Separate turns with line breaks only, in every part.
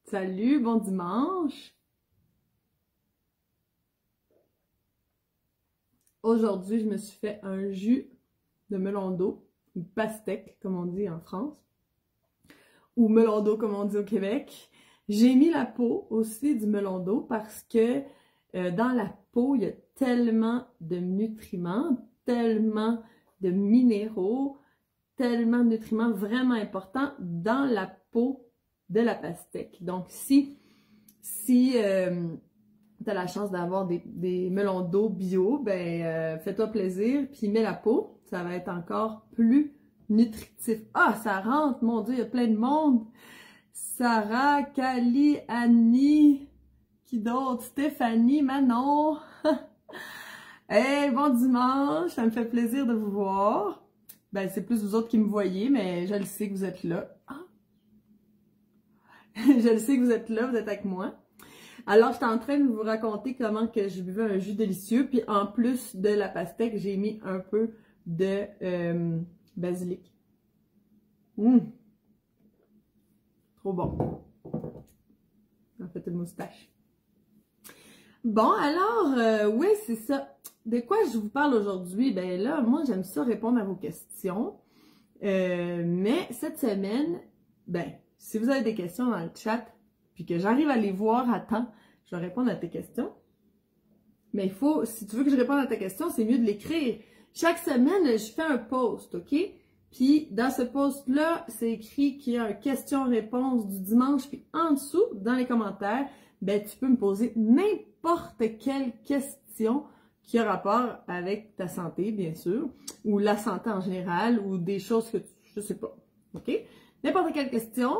Salut, bon dimanche! Aujourd'hui, je me suis fait un jus de melon d'eau, ou pastèque, comme on dit en France, ou melon d'eau, comme on dit au Québec. J'ai mis la peau aussi du melon d'eau parce que dans la peau, il y a tellement de nutriments, tellement de minéraux, tellement de nutriments vraiment importants dans la peau de la pastèque. Donc, si tu as la chance d'avoir des melons d'eau bio, ben fais-toi plaisir, puis mets la peau, ça va être encore plus nutritif. Ah, ça rentre, mon Dieu, il y a plein de monde! Sarah, Kali, Annie, qui d'autre? Stéphanie, Manon! Hey, bon dimanche, ça me fait plaisir de vous voir. Ben, c'est plus vous autres qui me voyez, mais je le sais que vous êtes là. Ah! Je le sais que vous êtes là, vous êtes avec moi. Alors, j'étais en train de vous raconter comment que je buvais un jus délicieux, puis en plus de la pastèque, j'ai mis un peu de basilic. Trop bon. En fait, une moustache. Bon, alors, oui, c'est ça. De quoi je vous parle aujourd'hui? Ben là, moi, j'aime ça répondre à vos questions. Mais cette semaine, ben, si vous avez des questions dans le chat, puis que j'arrive à les voir à temps, je vais répondre à tes questions. Mais il faut, si tu veux que je réponde à ta question, c'est mieux de l'écrire. Chaque semaine, je fais un post, OK? Puis, dans ce post-là, c'est écrit qu'il y a un question-réponse du dimanche. Puis, en dessous, dans les commentaires, ben, tu peux me poser n'importe quelle question qui a rapport avec ta santé, bien sûr, ou la santé en général, ou des choses que je sais pas, OK? N'importe quelle question,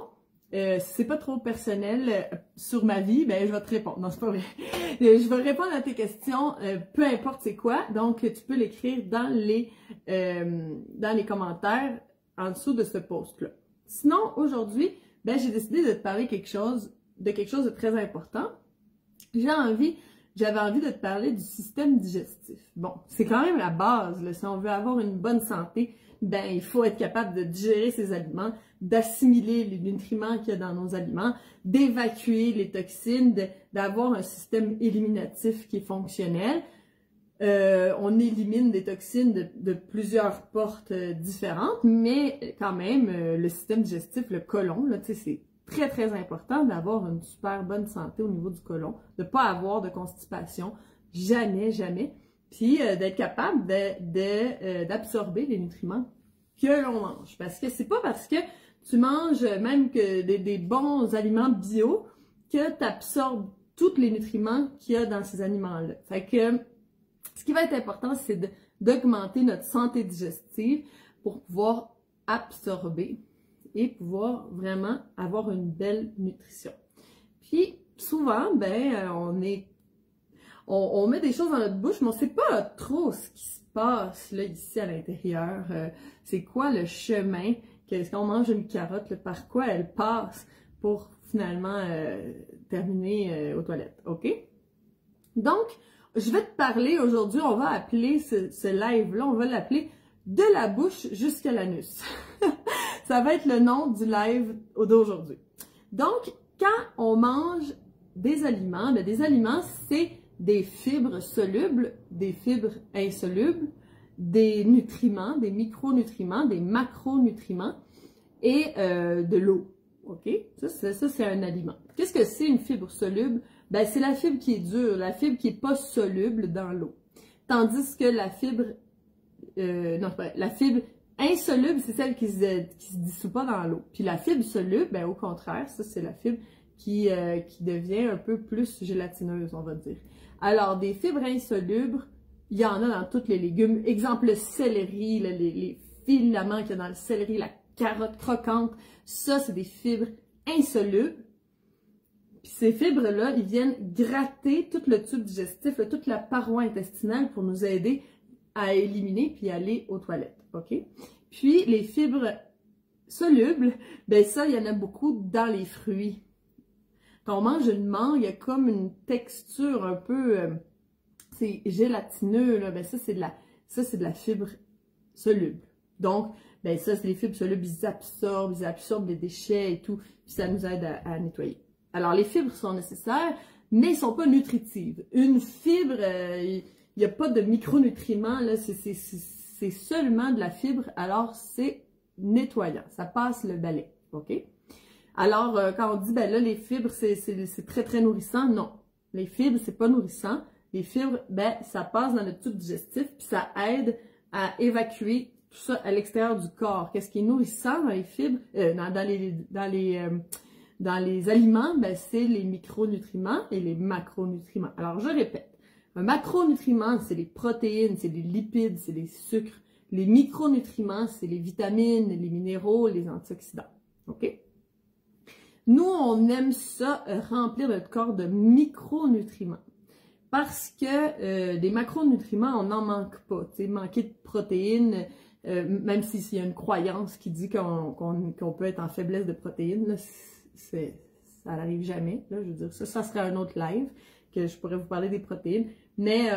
si c'est pas trop personnel sur ma vie, ben je vais te répondre. Non, c'est pas vrai. Je vais répondre à tes questions, peu importe c'est quoi. Donc, tu peux l'écrire dans les commentaires en dessous de ce post-là. Sinon, aujourd'hui, ben j'ai décidé de te parler de quelque chose de très important. J'avais envie de te parler du système digestif. Bon, c'est quand même la base, là. Si on veut avoir une bonne santé, ben il faut être capable de digérer ses aliments, d'assimiler les nutriments qu'il y a dans nos aliments, d'évacuer les toxines, d'avoir un système éliminatif qui est fonctionnel. On élimine des toxines de plusieurs portes différentes, mais quand même, le système digestif, le côlon, là, tu sais, c'est très, très important d'avoir une super bonne santé au niveau du côlon, de ne pas avoir de constipation, jamais, jamais, puis d'être capable d'absorber les nutriments que l'on mange. Parce que c'est pas parce que tu manges même que des bons aliments bio que tu absorbes tous les nutriments qu'il y a dans ces aliments-là. Fait que ce qui va être important, c'est d'augmenter notre santé digestive pour pouvoir absorber et pouvoir vraiment avoir une belle nutrition. Puis, souvent, ben, on met des choses dans notre bouche, mais on ne sait pas trop ce qui se passe là, ici à l'intérieur. C'est quoi le chemin? Est-ce qu'on mange une carotte? Là, par quoi elle passe pour finalement terminer aux toilettes? OK? Donc, je vais te parler aujourd'hui, on va appeler ce live-là, on va l'appeler « De la bouche jusqu'à l'anus ». Ça va être le nom du live d'aujourd'hui. Donc, quand on mange des aliments, bien, des aliments, c'est des fibres solubles, des fibres insolubles, des nutriments, des micronutriments, des macronutriments et de l'eau. OK? Ça, c'est un aliment. Qu'est-ce que c'est une fibre soluble? Ben, c'est la fibre qui est dure, la fibre qui n'est pas soluble dans l'eau. Tandis que la fibre, la fibre insoluble, c'est celle qui se dissout pas dans l'eau. Puis la fibre soluble, ben, au contraire, ça, c'est la fibre qui devient un peu plus gélatineuse, on va dire. Alors, des fibres insolubles, il y en a dans tous les légumes. Exemple, le céleri, les filaments qu'il y a dans le céleri, la carotte croquante, ça, c'est des fibres insolubles. Puis ces fibres-là, ils viennent gratter tout le tube digestif, toute la paroi intestinale pour nous aider à éliminer puis aller aux toilettes, OK? Puis les fibres solubles, ben ça, il y en a beaucoup dans les fruits. Quand on mange une mangue, il y a comme une texture un peu, c'est gélatineux, là, ben ça, c'est de la fibre soluble. Donc, ben ça, c'est les fibres solubles, ils absorbent les déchets et tout, puis ça nous aide à nettoyer. Alors, les fibres sont nécessaires, mais ils ne sont pas nutritives. Une fibre, il n'y a pas de micronutriments, là, c'est seulement de la fibre, alors c'est nettoyant, ça passe le balai, OK? Alors, quand on dit, ben là, les fibres, c'est très, très nourrissant, non. Les fibres, c'est pas nourrissant. Les fibres, ben, ça passe dans notre tube digestif, puis ça aide à évacuer tout ça à l'extérieur du corps. Qu'est-ce qui est nourrissant dans les fibres, dans les aliments, ben, c'est les micronutriments et les macronutriments. Alors, je répète, un macronutriment, c'est les protéines, c'est les lipides, c'est les sucres. Les micronutriments, c'est les vitamines, les minéraux, les antioxydants. OK? Nous, on aime ça, remplir notre corps de micronutriments. Parce que des macronutriments, on n'en manque pas. Tu sais, manquer de protéines, même s'il y a une croyance qui dit qu'on peut être en faiblesse de protéines, là, ça n'arrive jamais. Là, je veux dire, ça serait un autre live que je pourrais vous parler des protéines. Mais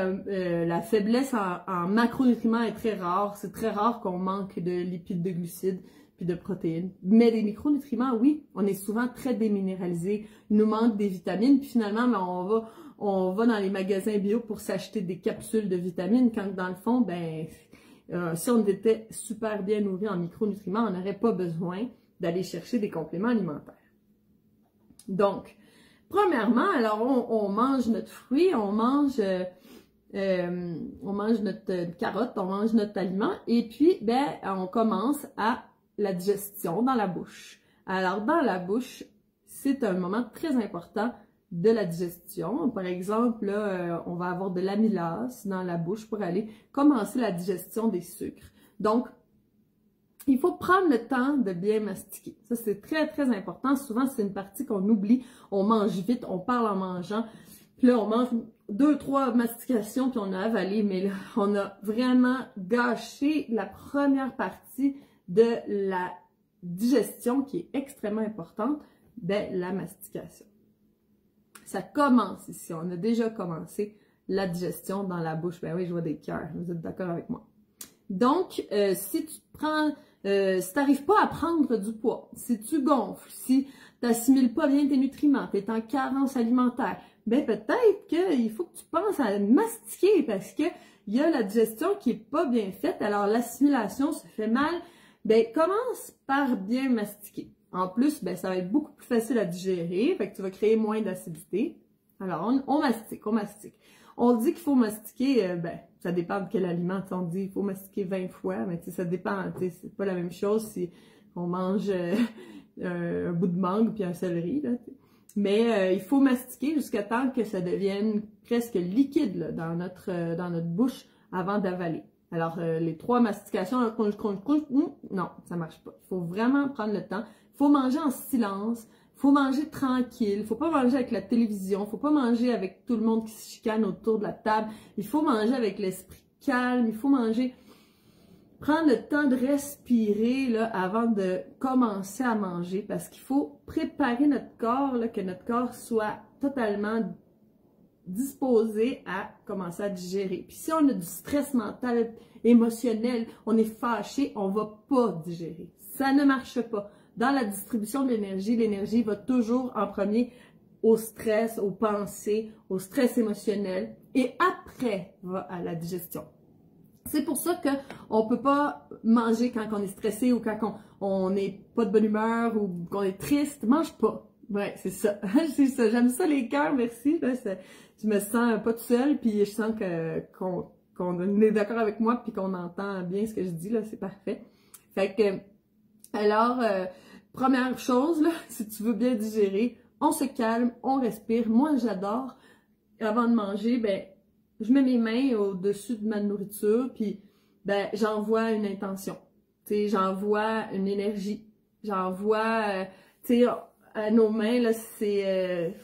la faiblesse en macronutriments est très rare. C'est très rare qu'on manque de lipides, de glucides, puis de protéines. Mais des micronutriments, oui, on est souvent très déminéralisé. Il nous manque des vitamines, puis finalement, ben, on va dans les magasins bio pour s'acheter des capsules de vitamines, quand dans le fond, ben, si on était super bien nourri en micronutriments, on n'aurait pas besoin d'aller chercher des compléments alimentaires. Donc, premièrement, alors on mange notre fruit, on mange notre carotte, on mange notre aliment, et puis, ben, on commence à la digestion dans la bouche. Alors, dans la bouche, c'est un moment très important de la digestion. Par exemple, là, on va avoir de l'amylase dans la bouche pour aller commencer la digestion des sucres. Donc, il faut prendre le temps de bien mastiquer. Ça, c'est très, très important. Souvent, c'est une partie qu'on oublie. On mange vite, on parle en mangeant. Puis là, on mange 2-3 mastications, puis on a avalé. Mais là, on a vraiment gâché la première partie de la digestion qui est extrêmement importante, ben, la mastication. Ça commence ici. On a déjà commencé la digestion dans la bouche. Ben oui, je vois des cœurs. Vous êtes d'accord avec moi? Donc, si tu prends, si tu n'arrives pas à prendre du poids, si tu gonfles, si tu n'assimiles pas bien tes nutriments, tu es en carence alimentaire, ben peut-être qu'il faut que tu penses à mastiquer parce que il y a la digestion qui n'est pas bien faite. Alors, l'assimilation se fait mal. Ben, commence par bien mastiquer. En plus, ben, ça va être beaucoup plus facile à digérer, fait que tu vas créer moins d'acidité. Alors, on mastique, on mastique. On dit qu'il faut mastiquer, ben, ça dépend de quel aliment. On dit qu'il faut mastiquer 20 fois, mais ça dépend. C'est pas la même chose si on mange un bout de mangue puis un céleri. Là, mais il faut mastiquer jusqu'à temps que ça devienne presque liquide là, dans notre bouche avant d'avaler. Alors, les 3 mastications, non, ça marche pas. Il faut vraiment prendre le temps. Il faut manger en silence. Il faut manger tranquille. Il ne faut pas manger avec la télévision. Il ne faut pas manger avec tout le monde qui se chicane autour de la table. Il faut manger avec l'esprit calme. Il faut manger, prendre le temps de respirer là, avant de commencer à manger parce qu'il faut préparer notre corps, là, que notre corps soit totalement disposé à commencer à digérer. Puis si on a du stress mental, émotionnel, on est fâché, on va pas digérer. Ça ne marche pas. Dans la distribution de l'énergie va toujours en premier au stress, aux pensées, au stress émotionnel et après va à la digestion. C'est pour ça qu'on ne peut pas manger quand on est stressé ou quand on n'est pas de bonne humeur ou qu'on est triste. Mange pas. Ouais, c'est ça. C'est ça. J'aime ça les cœurs, merci. Là, je me sens pas toute seule, puis je sens qu'on est d'accord avec moi, puis qu'on entend bien ce que je dis, là, c'est parfait. Fait que, alors, première chose, là, si tu veux bien digérer, on se calme, on respire. Moi, j'adore, avant de manger, ben, je mets mes mains au-dessus de ma nourriture, puis ben, j'envoie une intention. Tu sais, j'envoie une énergie. J'envoie, tu sais, à nos mains, là, c'est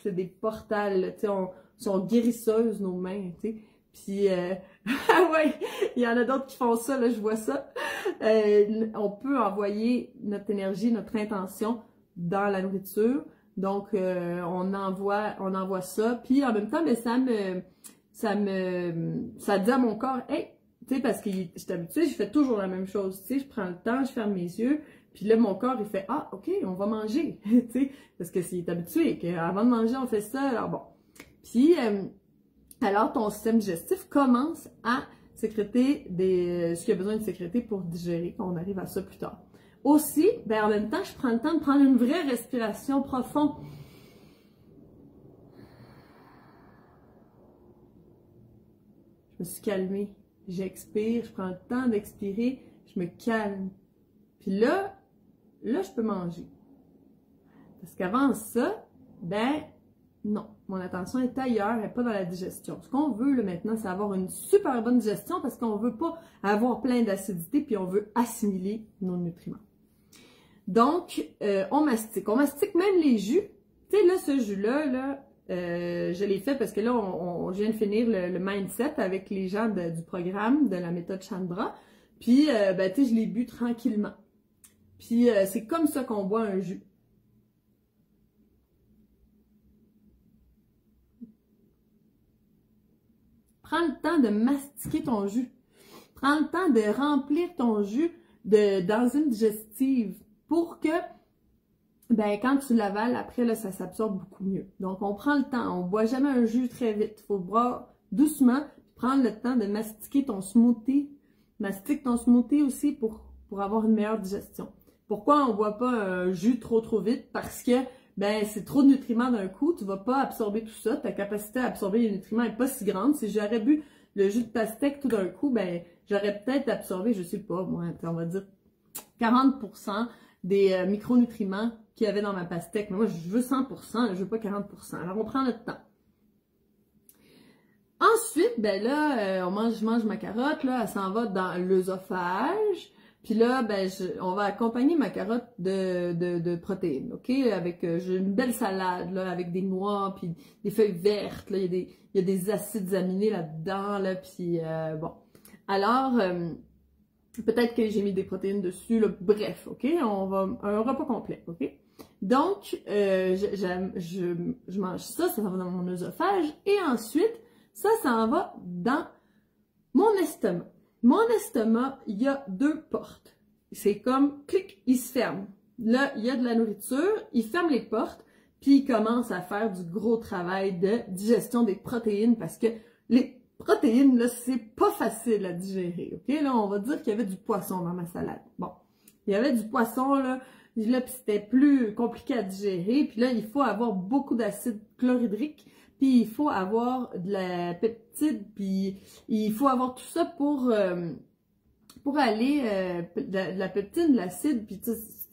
des portals, tu sais, sont guérisseuses, nos mains, tu sais. Puis, ah ouais, il y en a d'autres qui font ça, là, je vois ça. On peut envoyer notre énergie, notre intention dans la nourriture. Donc, on envoie ça. Puis, en même temps, mais ça dit à mon corps, hey, tu sais, parce que je suis habituée, je fais toujours la même chose, tu sais, je prends le temps, je ferme mes yeux, Puis là, mon corps, il fait « Ah, OK, on va manger. » Tu sais, parce que s'il est habitué, qu'avant de manger, on fait ça, alors bon. Puis, alors ton système digestif commence à sécréter ce qu'il a besoin de sécréter pour digérer. On arrive à ça plus tard. Aussi, ben en même temps, je prends le temps de prendre une vraie respiration profonde. Je me suis calmée. J'expire, je prends le temps d'expirer, je me calme. Puis là, je peux manger. Parce qu'avant ça, ben non, mon attention est ailleurs, elle n'est pas dans la digestion. Ce qu'on veut là, maintenant, c'est avoir une super bonne digestion parce qu'on ne veut pas avoir plein d'acidité puis on veut assimiler nos nutriments. Donc, on mastique. On mastique même les jus. Tu sais, là, ce jus-là, je l'ai fait parce que là, je viens de finir le mindset avec les gens du programme de la méthode Chandra. Puis, ben, tu sais, je l'ai bu tranquillement. Puis, c'est comme ça qu'on boit un jus. Prends le temps de mastiquer ton jus. Prends le temps de remplir ton jus d'enzymes digestives pour que, ben, quand tu l'avales, après, là, ça s'absorbe beaucoup mieux. Donc, on prend le temps. On ne boit jamais un jus très vite. Il faut boire doucement. Prendre le temps de mastiquer ton smoothie. Mastique ton smoothie aussi pour avoir une meilleure digestion. Pourquoi on ne boit pas un jus trop vite? Parce que, ben, c'est trop de nutriments d'un coup. Tu ne vas pas absorber tout ça. Ta capacité à absorber les nutriments n'est pas si grande. Si j'aurais bu le jus de pastèque tout d'un coup, ben, j'aurais peut-être absorbé, je sais pas, moi, on va dire 40% des micronutriments qu'il y avait dans ma pastèque. Mais moi, je veux 100%, je veux pas 40%. Alors, on prend notre temps. Ensuite, ben là, je mange ma carotte, là, elle s'en va dans l'œsophage. Puis là, ben, on va accompagner ma carotte de protéines, OK? Avec, j'ai une belle salade, là, avec des noix, puis des feuilles vertes, là, il y a des acides aminés là-dedans, là, puis bon. Alors, peut-être que j'ai mis des protéines dessus, là, bref, OK? On va, un repas complet, OK? Donc, je mange ça va dans mon œsophage, et ensuite, ça s'en va dans mon estomac. Mon estomac, il y a deux portes. C'est comme, clic, il se ferme. Là, il y a de la nourriture, il ferme les portes, puis il commence à faire du gros travail de digestion des protéines parce que les protéines, là, c'est pas facile à digérer, OK? Là, on va dire qu'il y avait du poisson dans ma salade. Bon, il y avait du poisson, là puis c'était plus compliqué à digérer, puis là, il faut avoir beaucoup d'acide chlorhydrique, puis il faut avoir de la peptide, puis il faut avoir tout ça pour aller, de la peptide, de l'acide, puis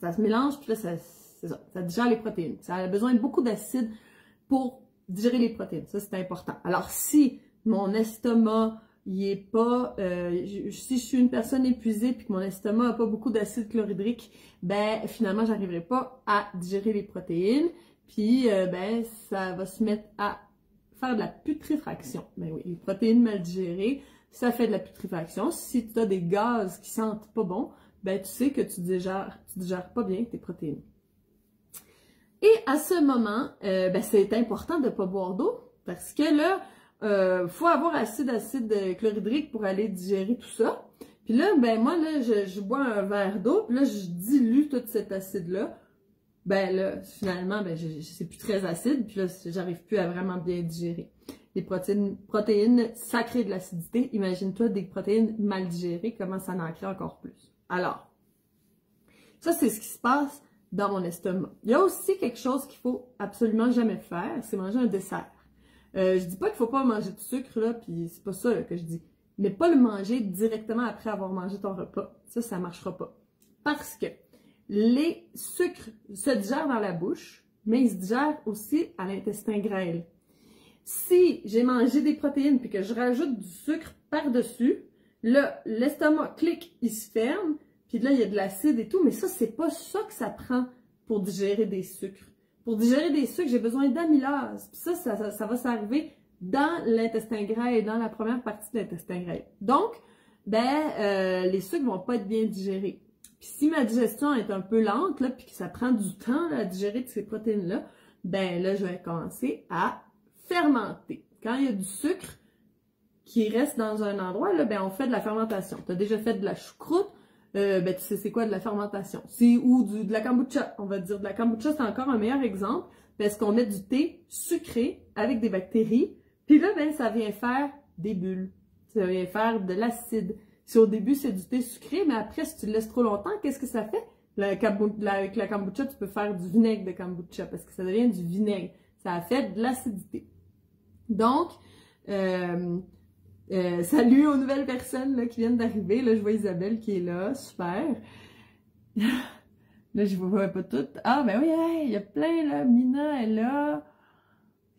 ça se mélange, puis là, ça digère les protéines. Ça a besoin de beaucoup d'acide pour digérer les protéines. Ça, c'est important. Alors, si mon estomac, il est pas, si je suis une personne épuisée puis que mon estomac n'a pas beaucoup d'acide chlorhydrique, ben finalement, j'arriverai pas à digérer les protéines, puis ben ça va se mettre à faire de la putréfaction. Ben oui, les protéines mal digérées, ça fait de la putréfaction. Si tu as des gaz qui sentent pas bon, ben tu sais que tu digères pas bien tes protéines. Et à ce moment, ben c'est important de ne pas boire d'eau parce que là, faut avoir assez d'acide chlorhydrique pour aller digérer tout ça. Puis là, ben moi, là, je bois un verre d'eau, puis là, je dilue tout cet acide-là. Ben là, finalement, ben c'est plus très acide, puis là, j'arrive plus à vraiment bien digérer. Les protéines, ça crée de l'acidité. Imagine-toi des protéines mal digérées, comment ça en crée encore plus. Alors, ça, c'est ce qui se passe dans mon estomac. Il y a aussi quelque chose qu'il faut absolument jamais faire, c'est manger un dessert. Je dis pas qu'il faut pas manger de sucre, là, puis c'est pas ça là, que je dis. Mais pas le manger directement après avoir mangé ton repas. Ça marchera pas. Parce que les sucres se digèrent dans la bouche, mais ils se digèrent aussi à l'intestin grêle. Si j'ai mangé des protéines puis que je rajoute du sucre par-dessus, là, l'estomac, clic, il se ferme, puis là, il y a de l'acide et tout, mais ça, c'est pas ça que ça prend pour digérer des sucres. Pour digérer des sucres, j'ai besoin d'amylase. Puis ça va s'arriver dans l'intestin grêle, dans la première partie de l'intestin grêle. Donc, ben, les sucres vont pas être bien digérés. Puis si ma digestion est un peu lente, là, puis que ça prend du temps là, à digérer de ces protéines-là, ben là, je vais commencer à fermenter. Quand il y a du sucre qui reste dans un endroit, là, ben, on fait de la fermentation. Tu as déjà fait de la choucroute, ben, tu sais c'est quoi de la fermentation. Ou de la kombucha, on va dire. De la kombucha, c'est encore un meilleur exemple parce qu'on met du thé sucré avec des bactéries. Puis là, ben, ça vient faire des bulles. Ça vient faire de l'acide. Si au début, c'est du thé sucré, mais après, si tu le laisses trop longtemps, qu'est-ce que ça fait? Avec la kombucha, tu peux faire du vinaigre de kombucha parce que ça devient du vinaigre. Ça a fait de l'acidité. Donc, salut aux nouvelles personnes là, qui viennent d'arriver. Là, je vois Isabelle qui est là. Super. Là, je vous vois pas toutes. Ah, ben oui, il y a plein, là. Mina est là.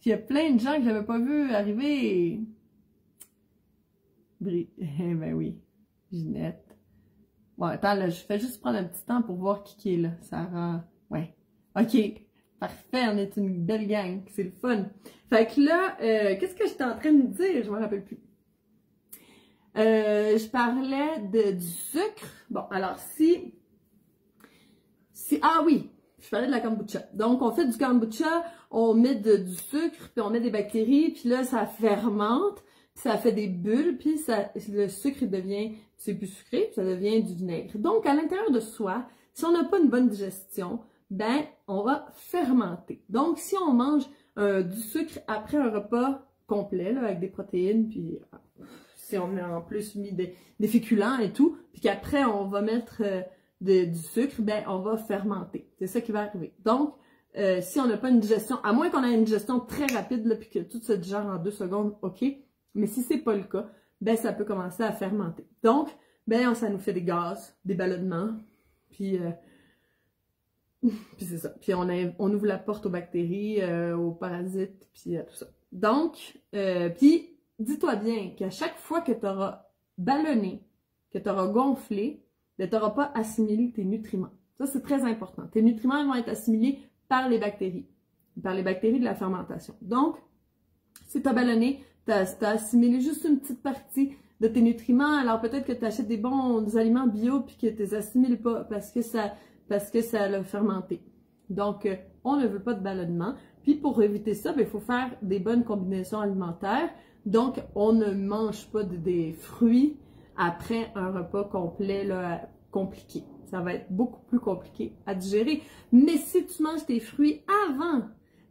Il y a plein de gens que j'avais pas vu arriver. Ben oui. Ginette. Bon, attends, là, je fais juste prendre un petit temps pour voir qui est là. Sarah. Ouais. OK. Parfait, on est une belle gang. C'est le fun. Fait que là, qu'est-ce que j'étais en train de dire? Je me rappelle plus. Je parlais du sucre. Bon, alors ah oui, je parlais de la kombucha. Donc, on fait du kombucha, on met du sucre, puis on met des bactéries, puis là, ça fermente, puis ça fait des bulles, puis le sucre, il devient, c'est plus sucré, puis ça devient du vinaigre. Donc, à l'intérieur de soi, si on n'a pas une bonne digestion, ben, on va fermenter. Donc, si on mange du sucre après un repas complet, là, avec des protéines, puis si on a en plus mis des féculents et tout, puis qu'après, on va mettre du sucre, ben, on va fermenter. C'est ça qui va arriver. Donc, si on n'a pas une digestion, à moins qu'on ait une digestion très rapide, là, puis que tout se digère en 2 secondes, OK. Mais si c'est pas le cas, ben, ça peut commencer à fermenter. Donc, ben, ça nous fait des gaz, des ballonnements, puis c'est ça. Puis on ouvre la porte aux bactéries, aux parasites, puis à tout ça. Donc, puis dis-toi bien qu'à chaque fois que tu auras ballonné, que tu auras gonflé, tu n'auras pas assimilé tes nutriments. Ça, c'est très important. Tes nutriments vont être assimilés par les bactéries de la fermentation. Donc, si tu as ballonné, tu as assimilé juste une petite partie de tes nutriments, alors peut-être que tu achètes des bons aliments bio puis que tu les assimiles pas parce que ça l'a fermenté. Donc, on ne veut pas de ballonnement. Puis, pour éviter ça, il faut faire des bonnes combinaisons alimentaires. Donc, on ne mange pas des fruits après un repas complet là, compliqué. Ça va être beaucoup plus compliqué à digérer. Mais si tu manges tes fruits avant,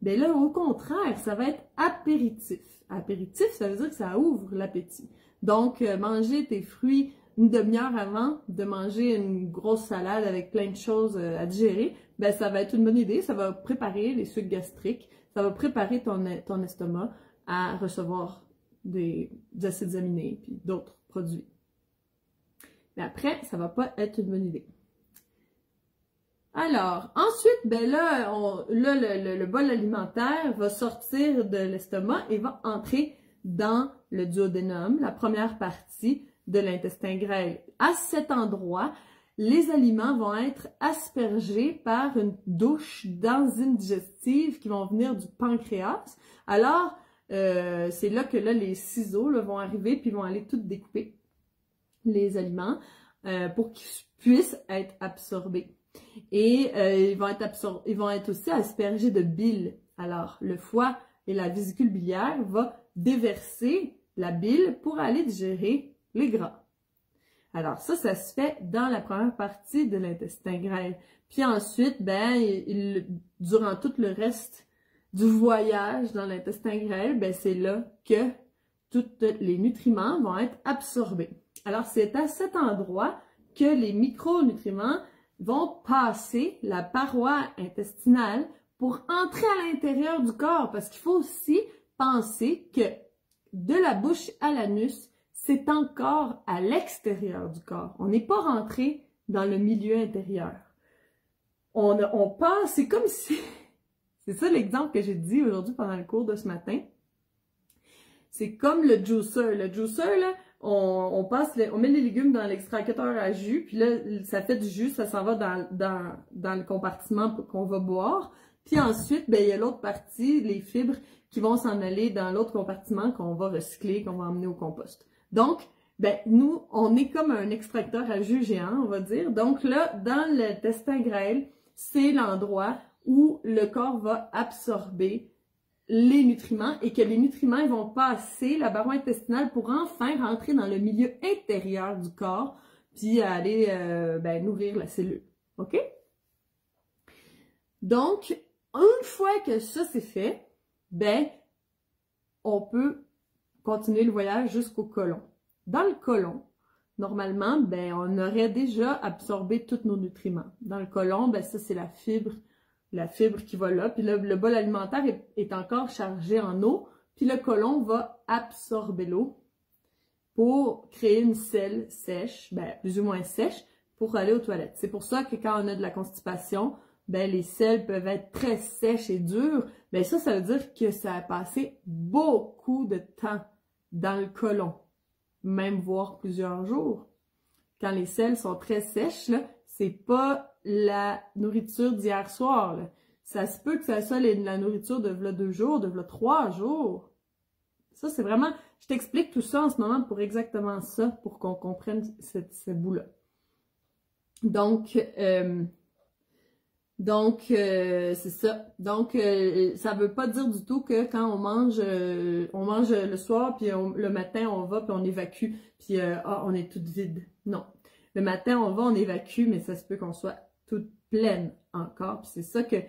bien là, au contraire, ça va être apéritif. Apéritif, ça veut dire que ça ouvre l'appétit. Donc, manger tes fruits une demi-heure avant de manger une grosse salade avec plein de choses à digérer, ben ça va être une bonne idée. Ça va préparer les sucs gastriques. Ça va préparer ton estomac à recevoir des acides aminés puis d'autres produits. Mais après, ça va pas être une bonne idée. Alors, ensuite, ben là, le bol alimentaire va sortir de l'estomac et va entrer dans le duodénum, la première partie de l'intestin grêle. À cet endroit, les aliments vont être aspergés par une douche d'enzymes digestives qui vont venir du pancréas. Alors, c'est là que les ciseaux là, vont arriver puis vont aller tout découper les aliments pour qu'ils puissent être absorbés. Et ils vont être aussi aspergés de bile. Alors, le foie et la vésicule biliaire vont déverser la bile pour aller digérer les gras. Alors, ça se fait dans la première partie de l'intestin grêle. Puis ensuite, ben, durant tout le reste du voyage dans l'intestin grêle, ben, c'est là que tous les nutriments vont être absorbés. Alors, c'est à cet endroit que les micronutriments vont passer la paroi intestinale pour entrer à l'intérieur du corps. Parce qu'il faut aussi penser que de la bouche à l'anus, c'est encore à l'extérieur du corps. On n'est pas rentré dans le milieu intérieur. On passe, c'est comme si... C'est ça l'exemple que j'ai dit aujourd'hui pendant le cours de ce matin. C'est comme le juicer. Le juicer, là, on met les légumes dans l'extracteur à jus, puis là, ça fait du jus, ça s'en va dans le compartiment qu'on va boire. Puis ensuite, ben, il y a l'autre partie, les fibres, qui vont s'en aller dans l'autre compartiment qu'on va recycler, qu'on va emmener au compost. Donc, ben, nous, on est comme un extracteur à jus géant, on va dire. Donc là, dans l'intestin grêle, c'est l'endroit où le corps va absorber les nutriments et que les nutriments vont passer la paroi intestinale pour enfin rentrer dans le milieu intérieur du corps. puis à aller nourrir la cellule. OK? Donc, une fois que ça c'est fait, on peut continuer le voyage jusqu'au côlon. Dans le côlon, normalement, on aurait déjà absorbé tous nos nutriments. Dans le côlon, ça c'est la fibre qui va là, puis le bol alimentaire est encore chargé en eau, puis le côlon va absorber l'eau pour créer une selle sèche, plus ou moins sèche, pour aller aux toilettes. C'est pour ça que quand on a de la constipation, les selles peuvent être très sèches et dures. Ça veut dire que ça a passé beaucoup de temps dans le côlon, même voire plusieurs jours. Quand les selles sont très sèches, là, c'est pas la nourriture d'hier soir, là. Ça se peut que ça soit la nourriture de v'là 2 jours, de v'là 3 jours. Ça, c'est vraiment... Je t'explique tout ça en ce moment pour exactement ça, pour qu'on comprenne ce bout-là. Donc, c'est ça. Donc, ça veut pas dire du tout que quand on mange le soir, puis le matin, on va, puis on évacue, puis on est toute vide. Non. Le matin, on va, on évacue, mais ça se peut qu'on soit toute pleine encore. Puis c'est ça que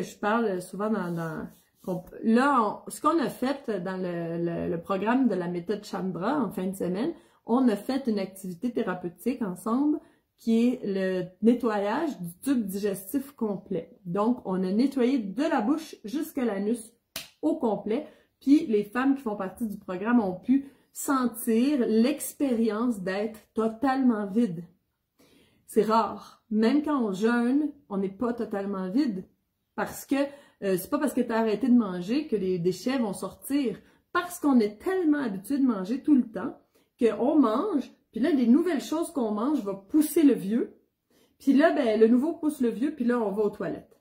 je parle souvent là, ce qu'on a fait dans le programme de la méthode Chandra en fin de semaine, on a fait une activité thérapeutique ensemble qui est le nettoyage du tube digestif complet. Donc, on a nettoyé de la bouche jusqu'à l'anus au complet. Puis, les femmes qui font partie du programme ont pu sentir l'expérience d'être totalement vide. C'est rare. Même quand on jeûne, on n'est pas totalement vide. Parce que c'est pas parce que tu as arrêté de manger que les déchets vont sortir. Parce qu'on est tellement habitué de manger tout le temps qu'on mange. Puis là, les nouvelles choses qu'on mange vont pousser le vieux. Puis là, le nouveau pousse le vieux, puis là, on va aux toilettes.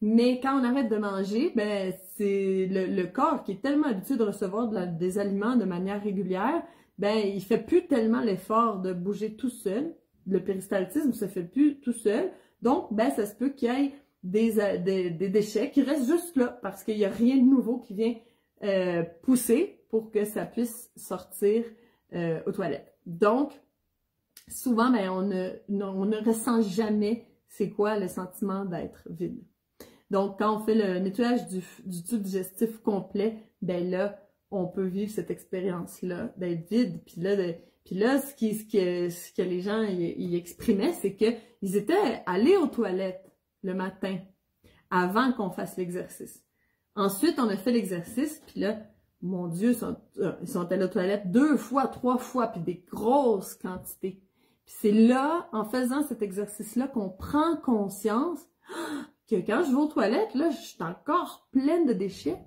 Mais quand on arrête de manger, c'est le corps qui est tellement habitué de recevoir des aliments de manière régulière, il fait plus tellement l'effort de bouger tout seul. Le péristaltisme se fait plus tout seul. Donc, ça se peut qu'il y ait des déchets qui restent juste là, parce qu'il n'y a rien de nouveau qui vient pousser pour que ça puisse sortir aux toilettes. Donc, souvent, on ne ressent jamais c'est quoi le sentiment d'être vide. Donc, quand on fait le nettoyage du tube digestif complet, là, on peut vivre cette expérience-là d'être vide. Puis là, ce que les gens y exprimaient, c'est qu'ils étaient allés aux toilettes le matin avant qu'on fasse l'exercice. Ensuite, on a fait l'exercice, puis là, mon Dieu, ils sont allés aux toilettes 2 fois, 3 fois, puis des grosses quantités. Puis c'est là, en faisant cet exercice-là, qu'on prend conscience que quand je vais aux toilettes, là, je suis encore pleine de déchets.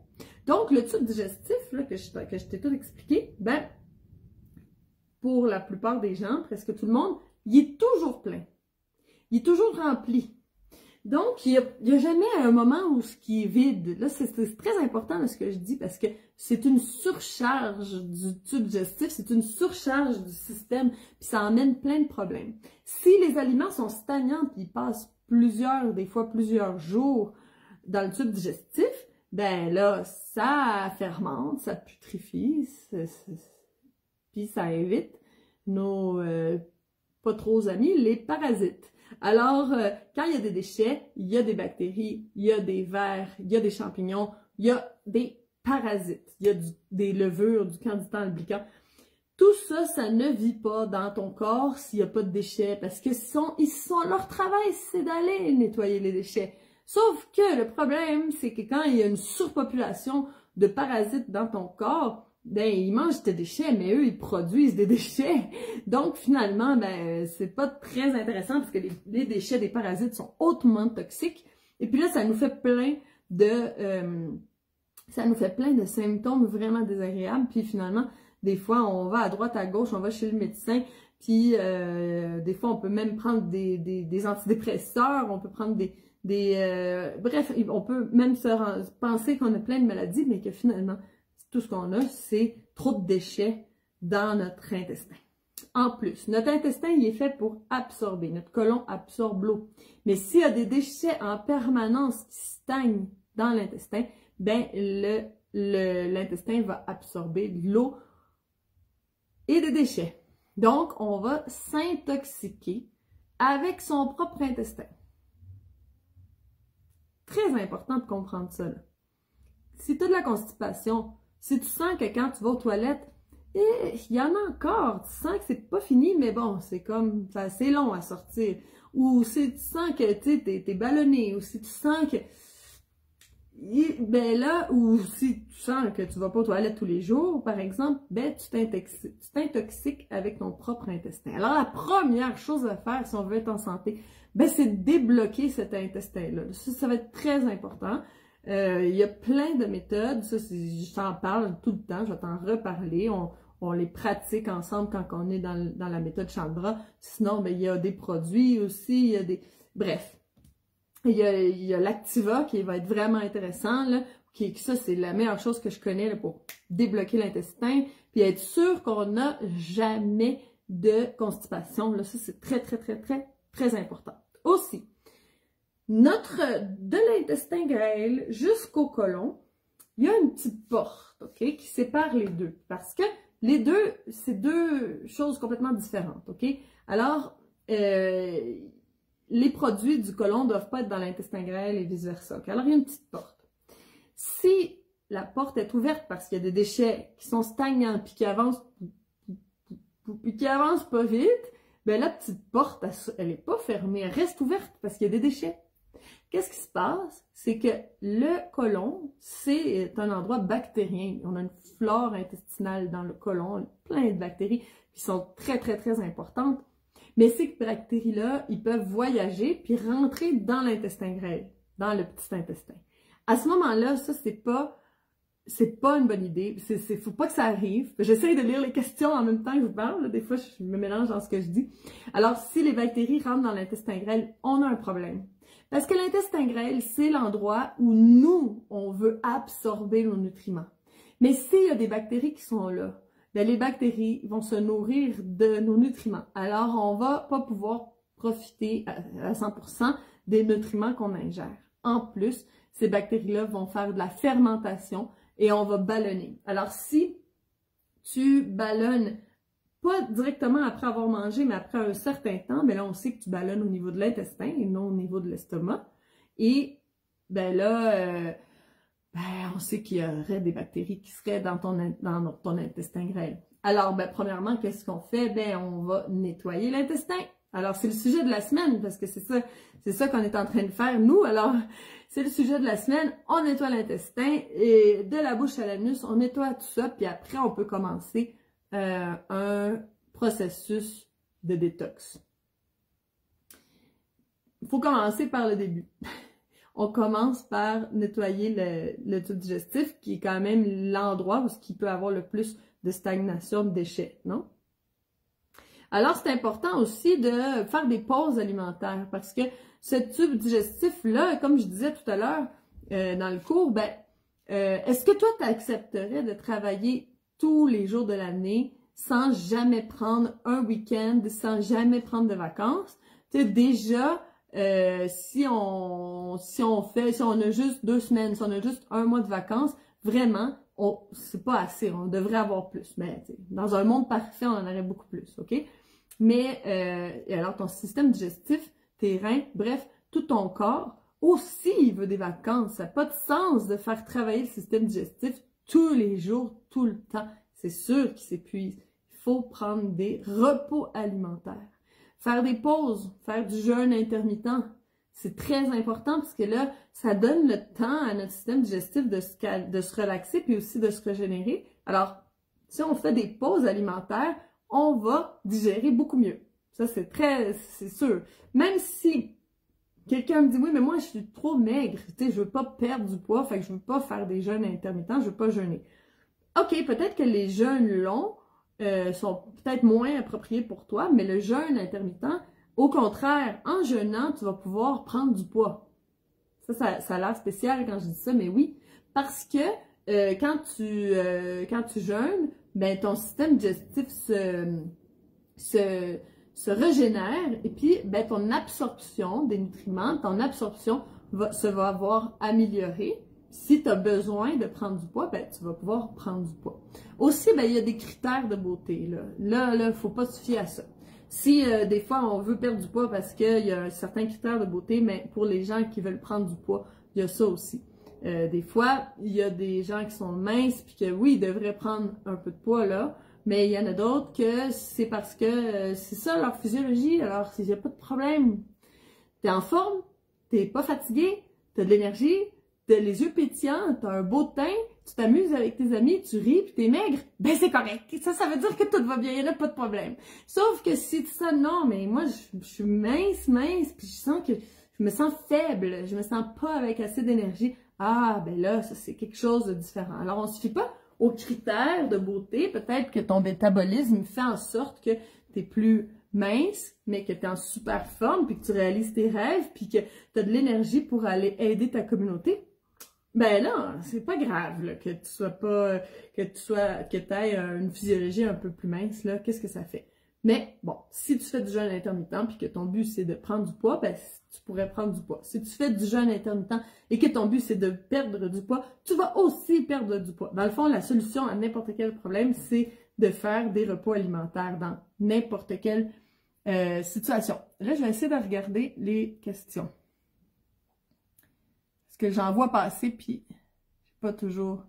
Donc, le tube digestif, là, que je t'ai tout expliqué, pour la plupart des gens, presque tout le monde, il est toujours plein. Il est toujours rempli. Donc, il y a jamais un moment où ce qui est vide. Là, c'est très important là, ce que je dis parce que c'est une surcharge du tube digestif, c'est une surcharge du système, puis ça amène plein de problèmes. Si les aliments sont stagnants puis ils passent des fois plusieurs jours dans le tube digestif, là, ça fermente, ça putrifie, puis ça invite nos pas trop amis, les parasites. Alors, quand il y a des déchets, il y a des bactéries, il y a des vers, il y a des champignons, il y a des parasites, il y a des levures, du candida albicans. Tout ça, ça ne vit pas dans ton corps s'il n'y a pas de déchets, parce que leur travail, c'est d'aller nettoyer les déchets. Sauf que le problème, c'est que quand il y a une surpopulation de parasites dans ton corps, ils mangent tes déchets, mais eux, ils produisent des déchets. Donc, finalement, c'est pas très intéressant parce que les déchets des parasites sont hautement toxiques. Et puis là, ça nous fait plein de symptômes vraiment désagréables. Puis finalement, des fois, on va à droite, à gauche, on va chez le médecin. Puis, des fois, on peut même prendre des antidépresseurs, on peut prendre bref, on peut même penser qu'on a plein de maladies, mais que finalement, tout ce qu'on a, c'est trop de déchets dans notre intestin. En plus, notre intestin, il est fait pour absorber. Notre côlon absorbe l'eau. Mais s'il y a des déchets en permanence qui stagnent dans l'intestin, l'intestin va absorber de l'eau et des déchets. Donc, on va s'intoxiquer avec son propre intestin. Très important de comprendre ça, là. Si tu as de la constipation, si tu sens que quand tu vas aux toilettes, il y en a encore, tu sens que c'est pas fini, mais bon, c'est comme, c'est long à sortir. Ou si tu sens que t'es ballonné, ou si tu sens que... Ben là, ou si tu sens que tu vas pas aux toilettes tous les jours, par exemple, ben tu t'intoxiques avec ton propre intestin. Alors la première chose à faire si on veut être en santé, ben c'est de débloquer cet intestin-là. Ça va être très important. Il y a plein de méthodes, ça je t'en parle tout le temps, je vais t'en reparler. On les pratique ensemble quand on est dans la méthode Chandra. Sinon, ben il y a des produits aussi, il y a des... Bref. Il y a l'Activa qui va être vraiment intéressant, là. Ça, c'est la meilleure chose que je connais là, pour débloquer l'intestin, puis être sûr qu'on n'a jamais de constipation. Là, ça, c'est très, très, très, très, très important. Aussi, de l'intestin grêle jusqu'au côlon, il y a une petite porte, OK, qui sépare les deux. Parce que les deux, c'est deux choses complètement différentes, OK? Alors, les produits du côlon ne doivent pas être dans l'intestin grêle et vice-versa. Okay? Alors, il y a une petite porte. Si la porte est ouverte parce qu'il y a des déchets qui sont stagnants puis qui avancent pas vite, ben la petite porte, elle n'est pas fermée, elle reste ouverte parce qu'il y a des déchets. Qu'est-ce qui se passe? C'est que le côlon, c'est un endroit bactérien. On a une flore intestinale dans le côlon, plein de bactéries qui sont très, très, très importantes. Mais ces bactéries-là, ils peuvent voyager puis rentrer dans l'intestin grêle, dans le petit intestin. À ce moment-là, ça, c'est pas une bonne idée. Faut pas que ça arrive. J'essaie de lire les questions en même temps que je vous parle. Là. Des fois, je me mélange dans ce que je dis. Alors, si les bactéries rentrent dans l'intestin grêle, on a un problème. Parce que l'intestin grêle, c'est l'endroit où nous, on veut absorber nos nutriments. Mais s'il y a des bactéries qui sont là, ben les bactéries vont se nourrir de nos nutriments. Alors, on va pas pouvoir profiter à 100% des nutriments qu'on ingère. En plus, ces bactéries-là vont faire de la fermentation et on va ballonner. Alors, si tu ballonnes pas directement après avoir mangé, mais après un certain temps, ben là, on sait que tu ballonnes au niveau de l'intestin et non au niveau de l'estomac. Et ben là, on sait qu'il y aurait des bactéries qui seraient dans ton intestin grêle. Alors, ben, premièrement, qu'est-ce qu'on fait? Ben, on va nettoyer l'intestin. Alors, c'est le sujet de la semaine, parce que c'est ça qu'on est en train de faire, nous. Alors, c'est le sujet de la semaine. On nettoie l'intestin et de la bouche à l'anus, on nettoie tout ça, puis après, on peut commencer un processus de détox. Il faut commencer par le début. On commence par nettoyer le tube digestif, qui est quand même l'endroit où il peut avoir le plus de stagnation de déchets, non? Alors, c'est important aussi de faire des pauses alimentaires, parce que ce tube digestif-là, comme je disais tout à l'heure dans le cours, ben, est-ce que toi, tu accepterais de travailler tous les jours de l'année sans jamais prendre un week-end, sans jamais prendre de vacances? Tu sais, déjà... si on a juste 2 semaines, si on a juste 1 mois de vacances, vraiment, c'est pas assez, on devrait avoir plus. Mais dans un monde parfait, on en aurait beaucoup plus, OK? Mais alors ton système digestif, tes reins, bref, tout ton corps, aussi il veut des vacances. Ça n'a pas de sens de faire travailler le système digestif tous les jours, tout le temps. C'est sûr qu'il s'épuise. Il faut prendre des repos alimentaires. Faire des pauses, faire du jeûne intermittent, c'est très important parce que là, ça donne le temps à notre système digestif de se relaxer puis aussi de se régénérer. Alors, si on fait des pauses alimentaires, on va digérer beaucoup mieux. Ça, c'est sûr. Même si quelqu'un me dit, oui, mais moi, je suis trop maigre, tu sais, je veux pas perdre du poids, fait que je veux pas faire des jeûnes intermittents, je veux pas jeûner. OK, peut-être que les jeûnes longs sont peut-être moins appropriés pour toi, mais le jeûne intermittent, au contraire, en jeûnant, tu vas pouvoir prendre du poids. Ça a l'air spécial quand je dis ça, mais oui, parce que quand tu jeûnes, ben ton système digestif se régénère et puis ben ton absorption des nutriments, ton absorption va avoir amélioré Si tu as besoin de prendre du poids, ben, tu vas pouvoir prendre du poids. Aussi, ben, il y a des critères de beauté. Là, faut pas se fier à ça. Si des fois, on veut perdre du poids parce qu'il y a un certain critère de beauté, mais pour les gens qui veulent prendre du poids, il y a ça aussi. Des fois, il y a des gens qui sont minces, puis que oui, ils devraient prendre un peu de poids, là, mais il y en a d'autres que c'est parce que c'est ça leur physiologie, alors il n'y a pas de problème. T'es en forme, t'es pas fatigué, t'as de l'énergie, t'as les yeux pétillants, t'as un beau teint, tu t'amuses avec tes amis, tu ris pis t'es maigre, ben c'est correct. Ça veut dire que tout va bien, il n'y a pas de problème. Sauf que si tu sens, non, mais moi je suis mince, puis je sens que je me sens faible, je me sens pas avec assez d'énergie, ah ben là, ça c'est quelque chose de différent. Alors on se fie pas aux critères de beauté, peut-être que ton métabolisme fait en sorte que t'es plus mince, mais que tu es en super forme, puis que tu réalises tes rêves, puis que tu as de l'énergie pour aller aider ta communauté, ben là, c'est pas grave là, que tu sois pas, que tu aies une physiologie un peu plus mince, là, qu'est-ce que ça fait? Mais bon, si tu fais du jeûne intermittent, puis que ton but c'est de prendre du poids, ben tu pourrais prendre du poids. Si tu fais du jeûne intermittent et que ton but c'est de perdre du poids, tu vas aussi perdre du poids. Dans le fond, la solution à n'importe quel problème, c'est de faire des repas alimentaires dans n'importe quelle situation. Là, je vais essayer de regarder les questions. Parce que j'en vois passer, puis je sais pas toujours.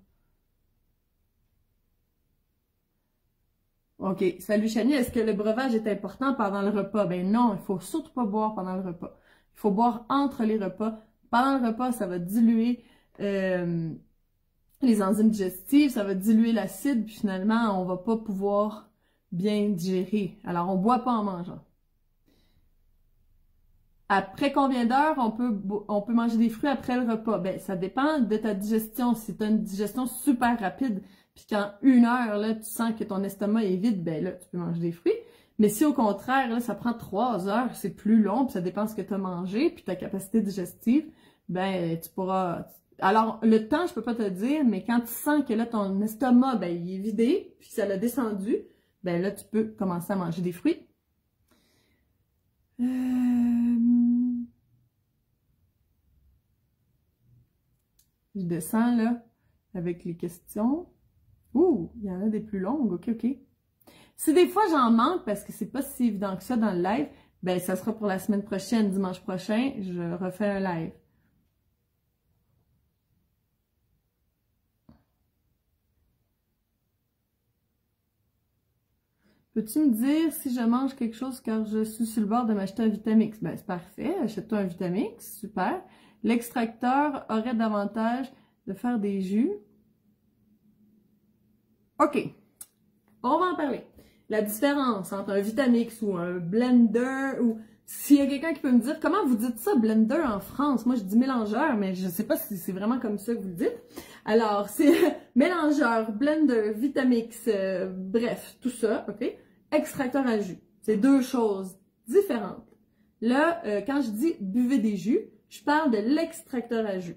OK. Salut Chani, est-ce que le breuvage est important pendant le repas? Ben non, il faut surtout pas boire pendant le repas. Il faut boire entre les repas. Pendant le repas, ça va diluer les enzymes digestives, ça va diluer l'acide, puis finalement, on va pas pouvoir bien digérer. Alors, on boit pas en mangeant. Après combien d'heures on peut manger des fruits après le repas? Ben, ça dépend de ta digestion. Si tu as une digestion super rapide, puis qu'en 1 heure, là, tu sens que ton estomac est vide, ben là, tu peux manger des fruits. Mais si au contraire, là, ça prend 3 heures, c'est plus long, puis ça dépend de ce que tu as mangé, puis ta capacité digestive, ben, tu pourras... Alors, le temps, je peux pas te dire, mais quand tu sens que là, ton estomac, ben, il est vidé, puis ça l'a descendu, ben là, tu peux commencer à manger des fruits. Je descends, là, avec les questions. Ouh, il y en a des plus longues, ok. Si des fois, j'en manque, parce que c'est pas si évident que ça dans le live, ben, ça sera pour la semaine prochaine, dimanche prochain, je refais un live. Peux-tu me dire si je mange quelque chose car je suis sur le bord de m'acheter un Vitamix? Ben, c'est parfait. Achète-toi un Vitamix. Super. L'extracteur aurait davantage de faire des jus. OK. On va en parler. La différence entre un Vitamix ou un blender ou... S'il y a quelqu'un qui peut me dire comment vous dites ça, blender en France? Moi, je dis mélangeur, mais je ne sais pas si c'est vraiment comme ça que vous le dites. Alors, c'est mélangeur, blender, Vitamix, bref, tout ça, OK? Extracteur à jus. C'est deux choses différentes. Là, quand je dis buvez des jus, je parle de l'extracteur à jus.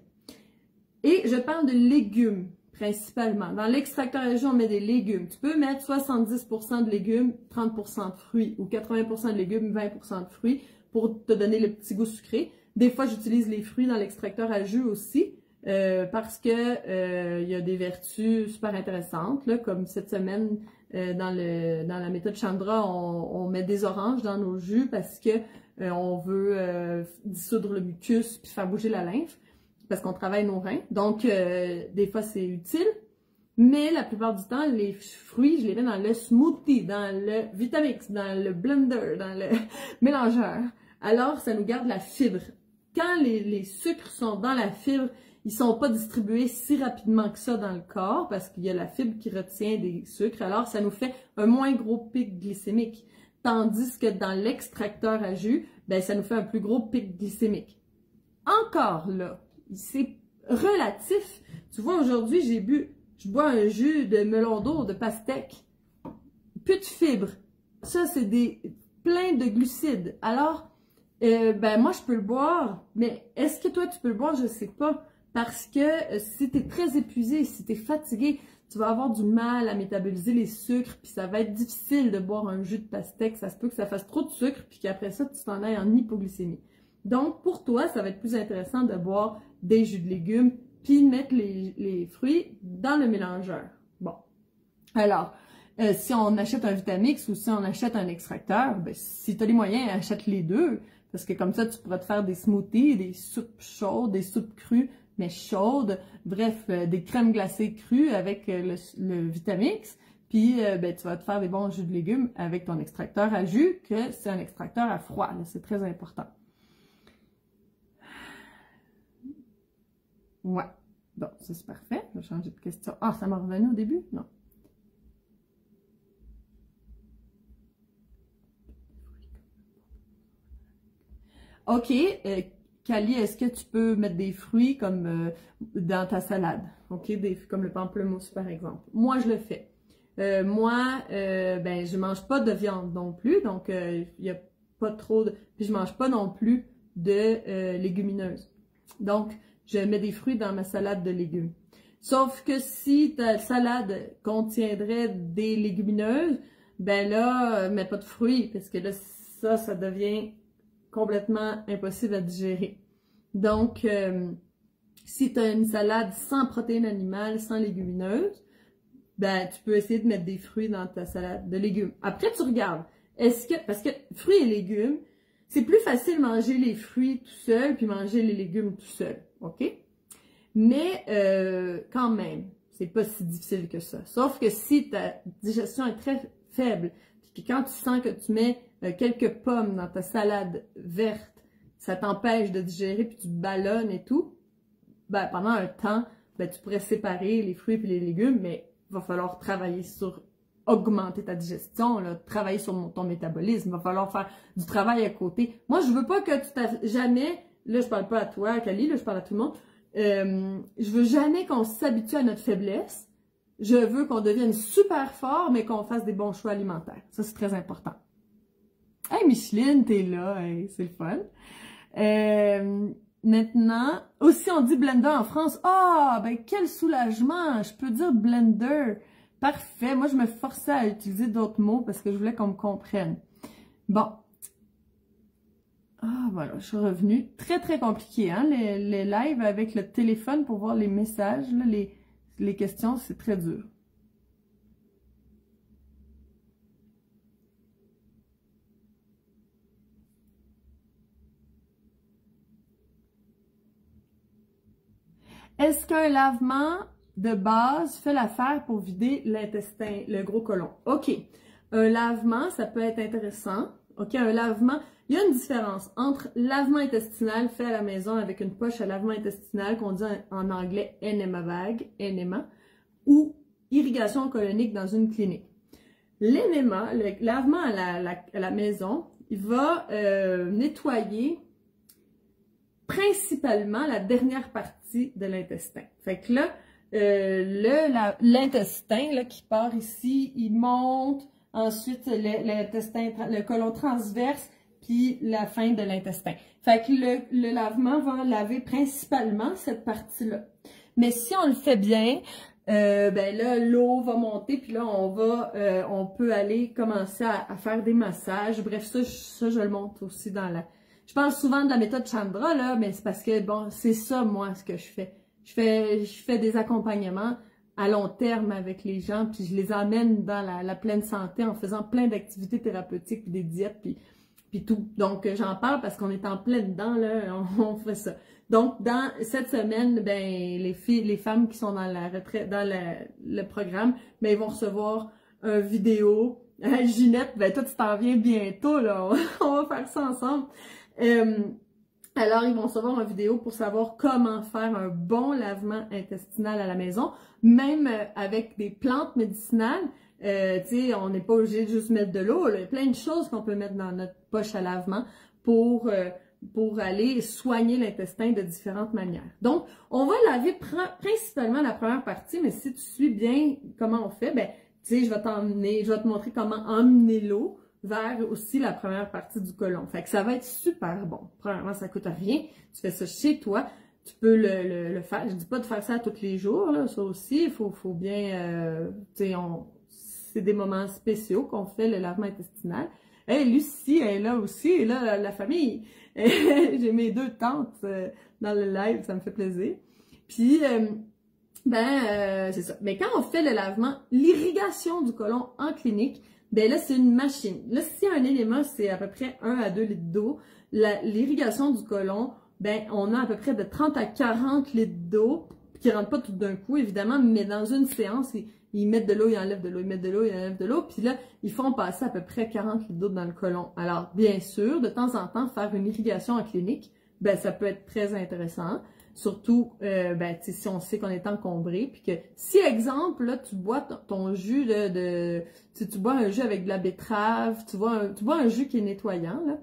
Et je parle de légumes, principalement. Dans l'extracteur à jus, on met des légumes. Tu peux mettre 70% de légumes, 30% de fruits, ou 80% de légumes, 20% de fruits, pour te donner le petit goût sucré. Des fois, j'utilise les fruits dans l'extracteur à jus aussi, parce que il y a des vertus super intéressantes, là, comme cette semaine, dans la méthode Chandra, on met des oranges dans nos jus parce que on veut dissoudre le mucus puis faire bouger la lymphe, parce qu'on travaille nos reins. Donc, des fois, c'est utile. Mais la plupart du temps, les fruits, je les mets dans le smoothie, dans le Vitamix, dans le blender, dans le mélangeur. Alors, ça nous garde la fibre. Quand les sucres sont dans la fibre, ils sont pas distribués si rapidement que ça dans le corps parce qu'il y a la fibre qui retient des sucres. Alors, ça nous fait un moins gros pic glycémique. Tandis que dans l'extracteur à jus, ben, ça nous fait un plus gros pic glycémique. Encore là, c'est relatif. Tu vois, aujourd'hui, je bois un jus de melon d'eau, de pastèque. Plus de fibres. Ça, c'est plein de glucides. Alors, ben moi, je peux le boire, mais est-ce que toi, tu peux le boire? Je ne sais pas. Parce que si tu es très épuisé, si tu es fatigué, tu vas avoir du mal à métaboliser les sucres, puis ça va être difficile de boire un jus de pastèque. Ça se peut que ça fasse trop de sucre, puis qu'après ça, tu t'en ailles en hypoglycémie. Donc, pour toi, ça va être plus intéressant de boire des jus de légumes puis mettre les fruits dans le mélangeur. Bon. Alors, si on achète un Vitamix ou si on achète un extracteur, ben, si tu as les moyens, achète les deux. Parce que comme ça, tu pourras te faire des smoothies, des soupes chaudes, des soupes crues, mais chaudes. Bref, des crèmes glacées crues avec le Vitamix. Puis, ben, tu vas te faire des bons jus de légumes avec ton extracteur à jus, que c'est un extracteur à froid. C'est très important. Ouais. Bon, ça c'est parfait. Je vais changer de question. Ah, ça m'a revenu au début? Non. OK. Kali, est-ce que tu peux mettre des fruits comme dans ta salade? OK? Comme le pamplemousse, par exemple. Moi, je le fais. Moi, ben, je mange pas de viande non plus. Donc, il n'y a pas trop de... Puis, je mange pas non plus de légumineuses. Donc, je mets des fruits dans ma salade de légumes. Sauf que si ta salade contiendrait des légumineuses, ben là, mets pas de fruits, parce que là, ça devient complètement impossible à digérer. Donc, si tu as une salade sans protéines animales, sans légumineuses, ben, tu peux essayer de mettre des fruits dans ta salade de légumes. Après, tu regardes. Parce que fruits et légumes, c'est plus facile de manger les fruits tout seul puis manger les légumes tout seul, OK? Mais quand même, c'est pas si difficile que ça. Sauf que si ta digestion est très faible, puis que quand tu sens que tu mets quelques pommes dans ta salade verte, ça t'empêche de digérer puis tu ballonnes et tout, ben pendant un temps, ben tu pourrais séparer les fruits et les légumes, mais il va falloir travailler sur augmenter ta digestion, là, travailler sur ton métabolisme, il va falloir faire du travail à côté. Moi, je veux pas que tu jamais, là je parle pas à toi, Kali, là je parle à tout le monde, je veux jamais qu'on s'habitue à notre faiblesse, je veux qu'on devienne super fort, mais qu'on fasse des bons choix alimentaires. Ça, c'est très important. Hey Micheline, t'es là, hey, c'est le fun. Maintenant, aussi on dit blender en France. Ah, ben quel soulagement, je peux dire blender. Parfait, moi je me forçais à utiliser d'autres mots parce que je voulais qu'on me comprenne. Bon. Ah, voilà, je suis revenue. Très, très compliqué, hein, les lives avec le téléphone pour voir les messages, là, les questions, c'est très dur. Est-ce qu'un lavement de base fait l'affaire pour vider l'intestin, le gros côlon? OK. Un lavement, ça peut être intéressant. OK, un lavement, il y a une différence entre lavement intestinal fait à la maison avec une poche à lavement intestinal qu'on dit en anglais enema bag, enema, ou irrigation colonique dans une clinique. L'enema, le lavement à la maison, il va nettoyer principalement la dernière partie de l'intestin. Fait que là, l'intestin là qui part ici, il monte, ensuite l'intestin, le côlon transverse, puis la fin de l'intestin. Fait que le lavement va laver principalement cette partie-là. Mais si on le fait bien, ben là, l'eau va monter, puis là, on peut aller commencer à faire des massages. Bref, ça, je le montre aussi dans la... Je parle souvent de la méthode Chandra, là, mais c'est parce que, bon, c'est ça, moi, ce que je fais. Je fais des accompagnements à long terme avec les gens, puis je les emmène dans la pleine santé en faisant plein d'activités thérapeutiques, puis des diètes, puis tout. Donc, j'en parle parce qu'on est en plein dedans, là, on fait ça. Donc, dans cette semaine, ben, les femmes qui sont dans la retraite, dans le programme, ben, ils vont recevoir une vidéo. Ginette, ben, toi, tu t'en viens bientôt, là, on va faire ça ensemble. Alors, ils vont recevoir une vidéo pour savoir comment faire un bon lavement intestinal à la maison, même avec des plantes médicinales. Tu sais, on n'est pas obligé de juste mettre de l'eau. Il y a plein de choses qu'on peut mettre dans notre poche à lavement pour aller soigner l'intestin de différentes manières. Donc, on va laver principalement la première partie, mais si tu suis bien comment on fait, ben, tu sais, je vais te montrer comment emmener l'eau vers aussi la première partie du côlon. Fait que ça va être super bon. Premièrement, ça coûte rien. Tu fais ça chez toi. Tu peux le faire. Je dis pas de faire ça tous les jours, là. Ça aussi, il faut bien... tu sais, c'est des moments spéciaux qu'on fait le lavement intestinal. Hey, Lucie, elle est là aussi. Et là, la famille. J'ai mes deux tantes dans le live. Ça me fait plaisir. Puis, c'est ça. Mais quand on fait le lavement, l'irrigation du côlon en clinique, ben là, c'est une machine. Là, si un élément, c'est à peu près 1 à 2 litres d'eau, l'irrigation du côlon, ben, on a à peu près de 30 à 40 litres d'eau, qui rentrent pas tout d'un coup, évidemment, mais dans une séance, ils mettent de l'eau, ils enlèvent de l'eau, ils mettent de l'eau, ils enlèvent de l'eau, puis là, ils font passer à peu près 40 litres d'eau dans le côlon. Alors, bien sûr, de temps en temps, faire une irrigation en clinique, ben, ça peut être très intéressant. Surtout, si on sait qu'on est encombré, puis que si, exemple, là, tu bois ton jus tu bois un jus avec de la betterave, tu bois un jus qui est nettoyant, là,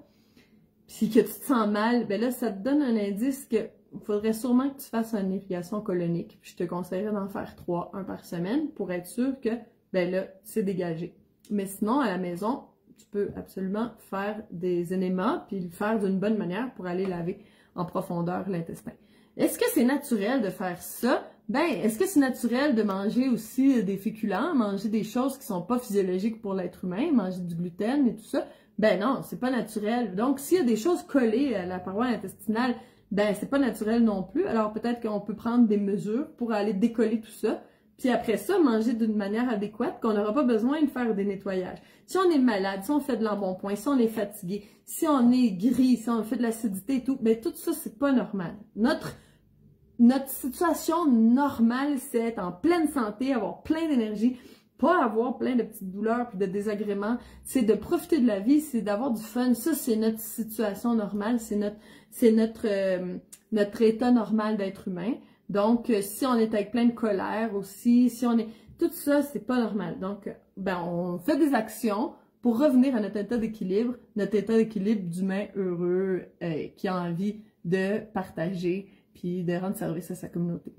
puis que tu te sens mal, ben là, ça te donne un indice que il faudrait sûrement que tu fasses une irrigation colonique. Puis je te conseillerais d'en faire 3, 1 par semaine, pour être sûr que, ben là, c'est dégagé. Mais sinon, à la maison, tu peux absolument faire des énémas, puis le faire d'une bonne manière pour aller laver en profondeur l'intestin. Est-ce que c'est naturel de faire ça? Ben, est-ce que c'est naturel de manger aussi des féculents, manger des choses qui sont pas physiologiques pour l'être humain, manger du gluten et tout ça? Ben non, c'est pas naturel. Donc, s'il y a des choses collées à la paroi intestinale, ben c'est pas naturel non plus. Alors, peut-être qu'on peut prendre des mesures pour aller décoller tout ça. Puis après ça, manger d'une manière adéquate, qu'on n'aura pas besoin de faire des nettoyages. Si on est malade, si on fait de l'embonpoint, si on est fatigué, si on est gris, si on fait de l'acidité et tout, ben tout ça, c'est pas normal. Notre situation normale, c'est être en pleine santé, avoir plein d'énergie, pas avoir plein de petites douleurs puis de désagréments. C'est de profiter de la vie, c'est d'avoir du fun. Ça, c'est notre situation normale, c'est notre état normal d'être humain. Donc, si on est avec plein de colère aussi, si on est... Tout ça, c'est pas normal. Donc, ben, on fait des actions pour revenir à notre état d'équilibre d'humain heureux qui a envie de partager puis de rendre service à sa communauté.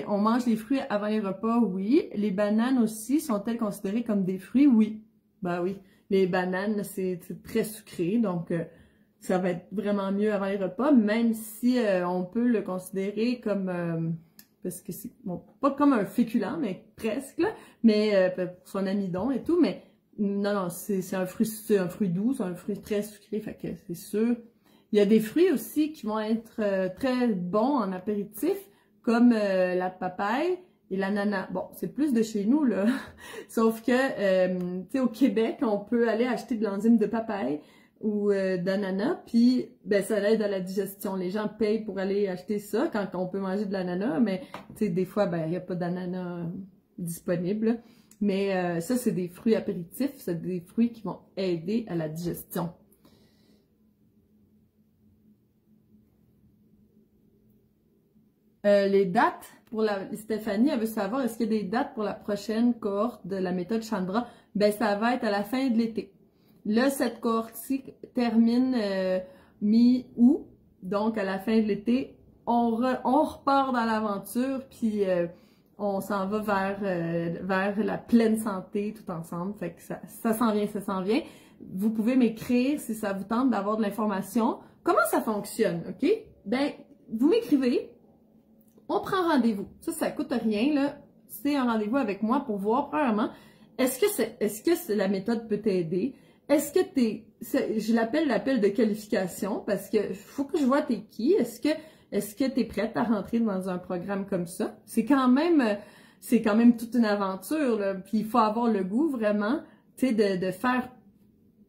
On mange les fruits avant les repas, oui. Les bananes aussi, sont-elles considérées comme des fruits? Oui. Ben oui. Les bananes, c'est très sucré, donc ça va être vraiment mieux avant les repas, même si on peut le considérer comme, parce que c'est bon, pas comme un féculent, mais presque, là, mais pour son amidon et tout, mais non, c'est un fruit doux, c'est un fruit très sucré, fait que c'est sûr. Il y a des fruits aussi qui vont être très bons en apéritif, comme la papaye et l'ananas. Bon, c'est plus de chez nous, là. Sauf que, tu sais, au Québec, on peut aller acheter de l'enzyme de papaye ou d'ananas, puis ben ça aide à la digestion. Les gens payent pour aller acheter ça quand on peut manger de l'ananas, mais tu sais, des fois, ben il n'y a pas d'ananas disponible. Mais ça, c'est des fruits apéritifs, c'est des fruits qui vont aider à la digestion. Les dates pour Stéphanie, elle veut savoir, est-ce qu'il y a des dates pour la prochaine cohorte de la méthode Chandra? Ben, ça va être à la fin de l'été. Là, cette cohorte-ci termine mi-août, donc à la fin de l'été, on repart dans l'aventure, puis on s'en va vers la pleine santé tout ensemble. Fait que ça s'en vient, ça s'en vient. Vous pouvez m'écrire si ça vous tente d'avoir de l'information. Comment ça fonctionne, OK? Ben, vous m'écrivez. On prend rendez-vous. Ça coûte rien, là. C'est un rendez-vous avec moi pour voir, premièrement, est-ce que la méthode peut t'aider? Est-ce que je l'appelle l'appel de qualification parce que faut que je vois t'es qui. Est-ce que t'es prête à rentrer dans un programme comme ça? C'est quand même toute une aventure, là. Puis il faut avoir le goût, vraiment, tu sais, de faire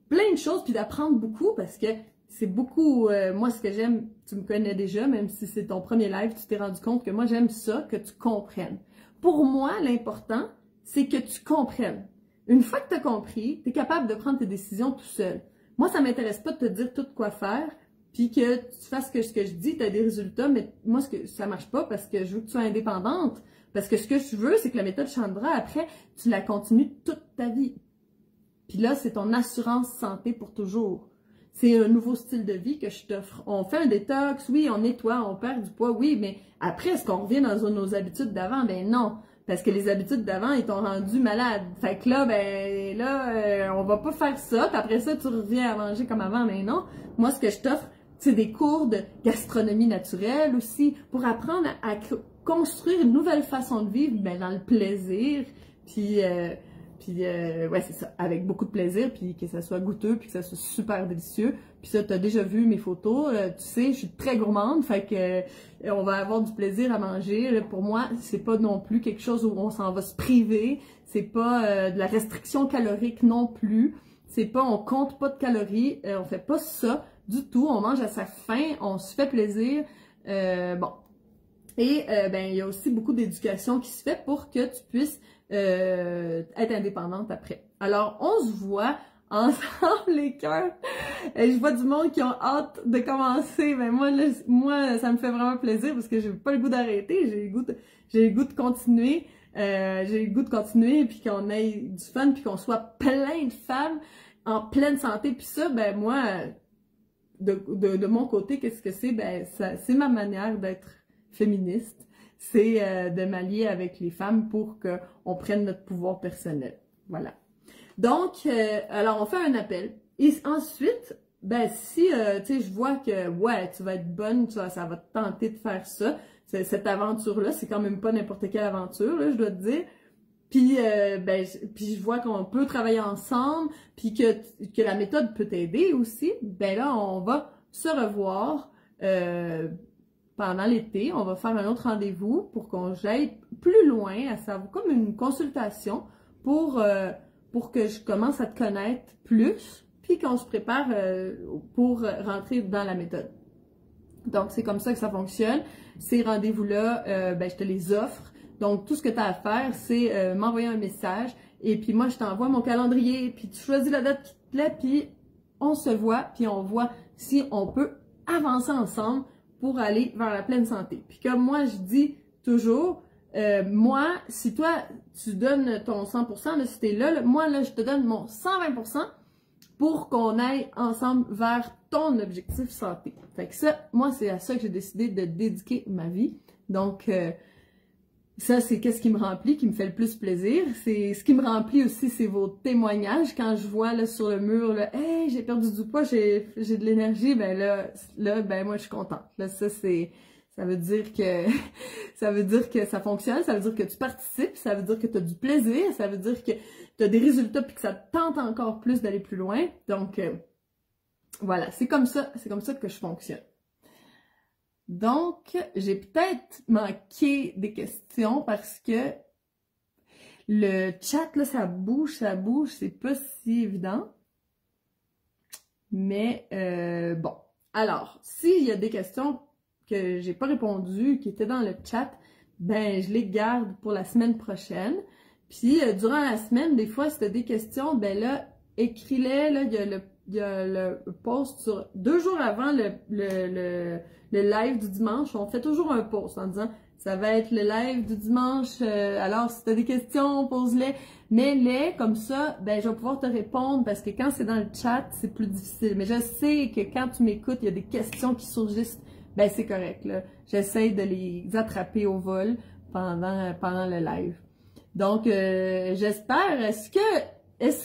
plein de choses puis d'apprendre beaucoup parce que c'est beaucoup, moi ce que j'aime, tu me connais déjà, même si c'est ton premier live, tu t'es rendu compte que moi j'aime ça, que tu comprennes. Pour moi, l'important, c'est que tu comprennes. Une fois que tu as compris, tu es capable de prendre tes décisions tout seul. Moi, ça m'intéresse pas de te dire tout quoi faire, puis que tu fasses ce que je dis, tu as des résultats, mais moi, ça marche pas parce que je veux que tu sois indépendante. Parce que ce que je veux, c'est que la méthode Chandra, après, tu la continues toute ta vie. Puis là, c'est ton assurance santé pour toujours. C'est un nouveau style de vie que je t'offre. On fait un détox, oui, on nettoie, on perd du poids, oui, mais après, est-ce qu'on revient dans nos habitudes d'avant? Ben non, parce que les habitudes d'avant, ils t'ont rendu malade. Fait que là, on va pas faire ça, puis après ça, tu reviens à manger comme avant, mais non. Moi, ce que je t'offre, c'est des cours de gastronomie naturelle aussi, pour apprendre à construire une nouvelle façon de vivre, ben, dans le plaisir, puis Puis ouais, c'est ça, avec beaucoup de plaisir, puis que ça soit goûteux, puis que ça soit super délicieux. Puis ça, t'as déjà vu mes photos, tu sais, je suis très gourmande, fait que on va avoir du plaisir à manger. Là, pour moi, c'est pas non plus quelque chose où on s'en va se priver, c'est pas de la restriction calorique non plus, c'est pas, on compte pas de calories, on fait pas ça du tout, on mange à sa faim, on se fait plaisir, bon. Et ben, il y a aussi beaucoup d'éducation qui se fait pour que tu puisses être indépendante après. Alors, on se voit ensemble les cœurs. Et je vois du monde qui ont hâte de commencer. Ben moi, ça me fait vraiment plaisir parce que j'ai pas le goût d'arrêter. J'ai le goût de continuer. J'ai le goût de continuer et puis qu'on ait du fun puis qu'on soit plein de femmes en pleine santé. Puis ça, ben moi, de mon côté, qu'est-ce que c'est? Ben, c'est ma manière d'être féministe. C'est de m'allier avec les femmes pour qu'on prenne notre pouvoir personnel. Voilà. Donc, alors on fait un appel. Et ensuite, ben si, tu sais, je vois que, ouais, tu vas être bonne, ça va te tenter de faire ça. Cette aventure-là, c'est quand même pas n'importe quelle aventure, là, je dois te dire. Puis, puis je vois qu'on peut travailler ensemble, puis que la méthode peut t'aider aussi. Ben là, on va se revoir pendant l'été. On va faire un autre rendez-vous pour qu'on j'aille plus loin, à savoir comme une consultation pour que je commence à te connaître plus, puis qu'on se prépare pour rentrer dans la méthode. Donc, c'est comme ça que ça fonctionne. Ces rendez-vous-là, ben, je te les offre. Donc, tout ce que tu as à faire, c'est m'envoyer un message et puis moi, je t'envoie mon calendrier, puis tu choisis la date qui te plaît, puis on se voit, puis on voit si on peut avancer ensemble pour aller vers la pleine santé. Puis comme moi, je dis toujours, moi, si toi, tu donnes ton 100%, là, si t'es là, moi, là, je te donne mon 120% pour qu'on aille ensemble vers ton objectif santé. Fait que ça, moi, c'est à ça que j'ai décidé de dédiquer ma vie. Donc, ça, c'est qu'est-ce qui me remplit, qui me fait le plus plaisir. C'est ce qui me remplit aussi, c'est vos témoignages. Quand je vois là sur le mur, là, hey, j'ai perdu du poids, j'ai de l'énergie, ben là, ben moi, je suis contente. Là, ça veut dire que ça veut dire que ça fonctionne, ça veut dire que tu participes, ça veut dire que tu as du plaisir, ça veut dire que tu as des résultats puis que ça te tente encore plus d'aller plus loin. Donc, voilà, c'est comme ça que je fonctionne. Donc, j'ai peut-être manqué des questions parce que le chat, là, ça bouge, c'est pas si évident. Mais, bon. Alors, s'il y a des questions que j'ai pas répondu, qui étaient dans le chat, ben, je les garde pour la semaine prochaine. Puis, durant la semaine, des fois, si tu as des questions, ben là, écris-les, là, il y a le post sur 2 jours avant le live du dimanche. On fait toujours un post en disant ça va être le live du dimanche. Alors, si tu as des questions, pose-les. Mets-les comme ça, ben je vais pouvoir te répondre parce que quand c'est dans le chat, c'est plus difficile. Mais je sais que quand tu m'écoutes, il y a des questions qui surgissent. Ben c'est correct, là. J'essaie de les attraper au vol pendant le live. Donc, j'espère. Est-ce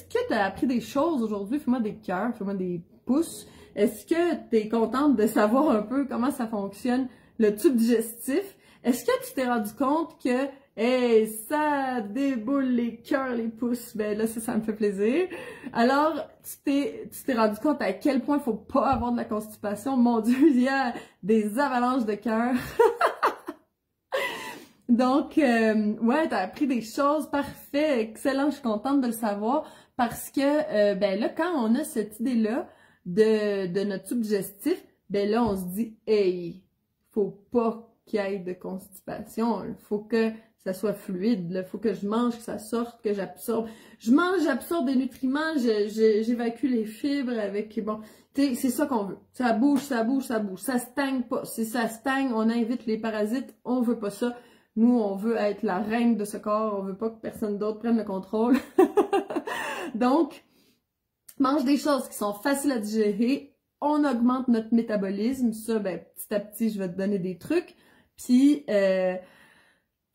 que tu as appris des choses aujourd'hui? Fais-moi des cœurs, fais-moi des pouces. Est-ce que tu es contente de savoir un peu comment ça fonctionne, le tube digestif? Est-ce que tu t'es rendu compte que hey, ça déboule les cœurs, les pouces? Ben là, ça me fait plaisir. Alors, tu t'es rendu compte à quel point il faut pas avoir de la constipation. Mon Dieu, il y a des avalanches de cœur. Donc, ouais, t'as appris des choses, parfait, excellent, je suis contente de le savoir parce que, ben là, quand on a cette idée-là de notre tube digestif, ben là, on se dit, hey, faut pas qu'il y ait de constipation, il faut que ça soit fluide, il faut que je mange, que ça sorte, que j'absorbe. Je mange, j'absorbe des nutriments, j'évacue les fibres avec, bon, c'est ça qu'on veut. Ça bouge, ça bouge, ça bouge. Ça stagne pas. Si ça stagne, on invite les parasites, on veut pas ça. Nous, on veut être la reine de ce corps, on veut pas que personne d'autre prenne le contrôle. Donc, mange des choses qui sont faciles à digérer, on augmente notre métabolisme, ça, ben, petit à petit, je vais te donner des trucs. Puis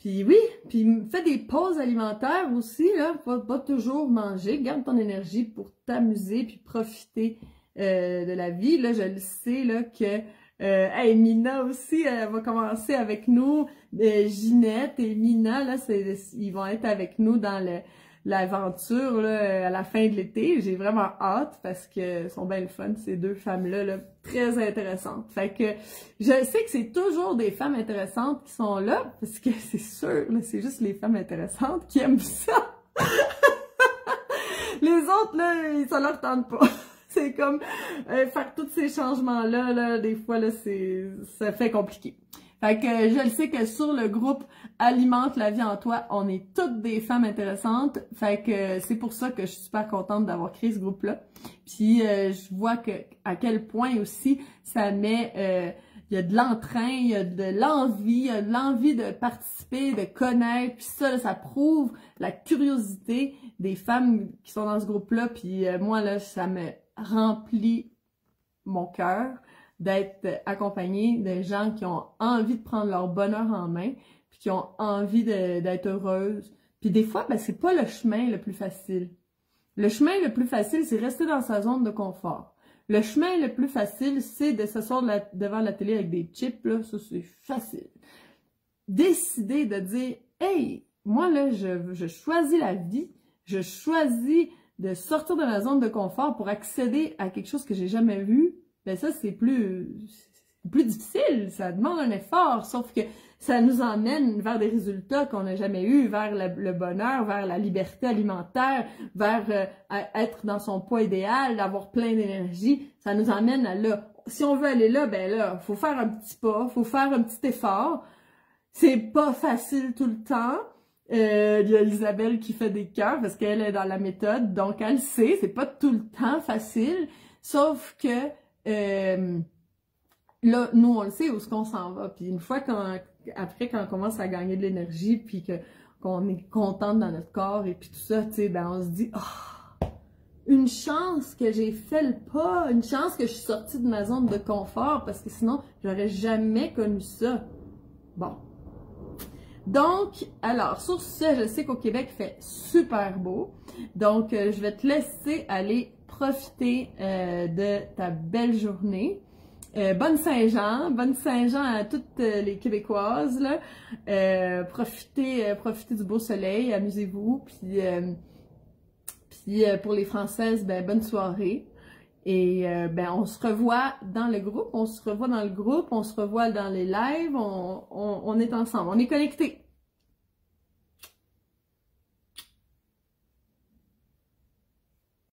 oui, puis fais des pauses alimentaires aussi, là, pas toujours manger, garde ton énergie pour t'amuser puis profiter de la vie. Là, je le sais, là, que hey, Mina aussi, elle va commencer avec nous. Ginette et Mina, là, ils vont être avec nous dans l'aventure là, à la fin de l'été. J'ai vraiment hâte parce que sont bien le fun, ces deux femmes-là, là, très intéressantes. Fait que je sais que c'est toujours des femmes intéressantes qui sont là, parce que c'est sûr, c'est juste les femmes intéressantes qui aiment ça. Les autres, là, ça leur tente pas. C'est comme faire tous ces changements-là, là, des fois, là, ça fait compliqué. Fait que je le sais que sur le groupe Alimente la vie en toi, on est toutes des femmes intéressantes. Fait que c'est pour ça que je suis super contente d'avoir créé ce groupe-là. Puis je vois que à quel point aussi ça met... il y a de l'entrain, il y a de l'envie, il y a de l'envie de participer, de connaître. Puis ça, là, ça prouve la curiosité des femmes qui sont dans ce groupe-là. Puis moi, là, ça me remplit mon cœur d'être accompagnée de gens qui ont envie de prendre leur bonheur en main, puis qui ont envie d'être heureuses. Puis des fois, ben, c'est pas le chemin le plus facile. Le chemin le plus facile, c'est rester dans sa zone de confort. Le chemin le plus facile, c'est de s'asseoir devant la télé avec des chips, là, ça c'est facile. Décider de dire, hey, moi là, je choisis la vie, je choisis de sortir de ma zone de confort pour accéder à quelque chose que j'ai jamais vu, ben ça c'est plus difficile, ça demande un effort, sauf que ça nous emmène vers des résultats qu'on n'a jamais eus, vers le bonheur, vers la liberté alimentaire, vers être dans son poids idéal, d'avoir plein d'énergie. Ça nous emmène à là. Si on veut aller là, ben là, faut faire un petit pas, faut faire un petit effort. C'est pas facile tout le temps. Il y a Isabelle qui fait des cœurs parce qu'elle est dans la méthode, donc elle sait, c'est pas tout le temps facile, sauf que là, nous, on le sait où est-ce qu'on s'en va. Puis une fois après, quand on commence à gagner de l'énergie, puis qu'on est contente dans notre corps, et puis tout ça, tu sais, ben on se dit, oh, une chance que j'ai fait le pas, une chance que je suis sortie de ma zone de confort, parce que sinon, j'aurais jamais connu ça. Bon. Donc, alors, sur ce, je sais qu'au Québec, il fait super beau. Donc, je vais te laisser aller profiter de ta belle journée. Bonne Saint-Jean à toutes les Québécoises, là. Profitez du beau soleil, amusez-vous. Puis pour les Françaises, ben, bonne soirée. Et ben, on se revoit dans le groupe, on se revoit dans les lives, on est ensemble, on est connectés.